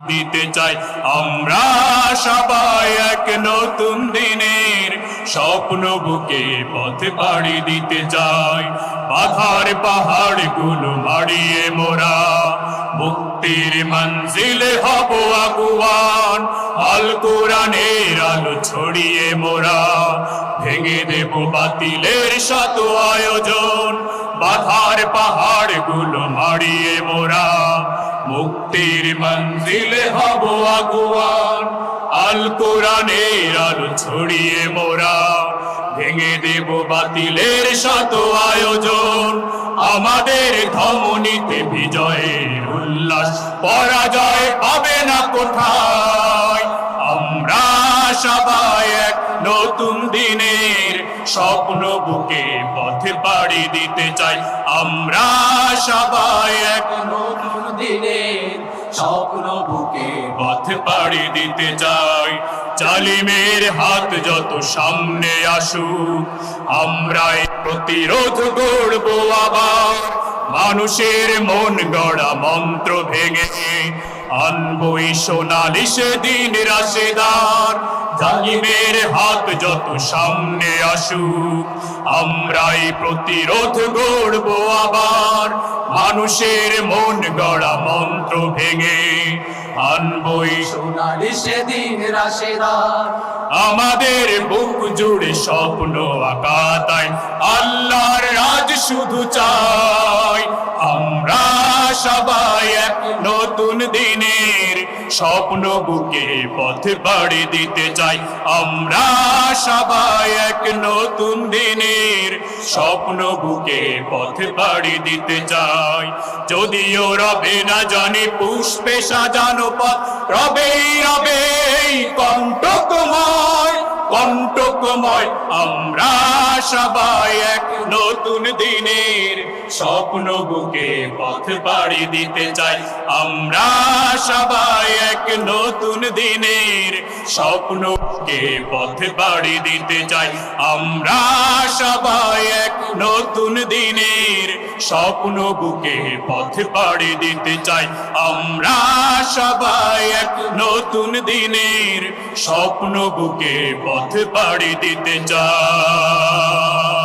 দিতে চাই আমরা সবাই এক নতুন দিনের স্বপ্ন বুকে পথে পাড়ি দিতে চাই। বাধার পাহাড় গুলো মারিয়ে মোরা মুক্তির মঞ্জিলে হব আগুয়ান। আল কোরআনের আলো ছড়িয়ে মোরা ভেঙে দেব বাতিলের শত আয়োজন। বাধার পাহাড় গুলো মারিয়ে মোরা মুক্তির মঞ্জিলে হব আগুয়ান। আল কোরআনের আলো ছড়িয়ে মোরা ভেঙে দেব বাতিলের শত আয়োজন। আমাদের ধমনীতে বিজয়ের উল্লাস, পরাজয় পাবে না কোথায়। আমরা সবাই এক নতুন দিনের স্বপ্ন বুকে পথে পাড়ি দিতে চাই। আমরা সবাই এক নতুন দিনের স্বপ্ন বুকে পথে পাড়ি দিতে চাই। জালিমের হাত যত সামনে আসুক, আমরা প্রতিরোধ গড়ব আবার। মানুষের মন গড়া মন্ত্র ভেঙে আনবই সোনালি সেদিন রাশেদার। জালিমের হাত যত সামনে আসুক, আমরাই প্রতিরোধ গড়ব আবার। মানুষের মন গড়া মন্ত্র ভেঙে আনবই সোনালি সেদিন রাশেদার। আমাদের বুক জুড়ে স্বপ্ন আঁকা তাই আল্লাহর রাজ শুধু চাই। আমরা সবাই এক নতুন দিনের স্বপ্ন বুকে পথে পাড়ি দিতে চাই। আমরা সবাই এক নতুন দিনের স্বপ্ন বুকে পথে পাড়ি দিতে চাই। যদিও রবে না জানি পুষ্পে সাজানো পথ, রবেই রবে কণ্টকময় কণ্টকময়। আমরা সবাই এক নতুন দিনের স্বপ্ন বুকে পথ পাড়ি দিতে চাই। আমরা সবাই এক নতুন দিনের স্বপ্ন বুকে পথ পাড়ি দিতে চাই। আমরা সবাই এক নতুন দিনের স্বপ্ন বুকে পথ পাড়ি দিতে চাই। আমরা সবাই এক নতুন দিনের স্বপ্ন বুকে পথ পাড়ি দিতে চাই।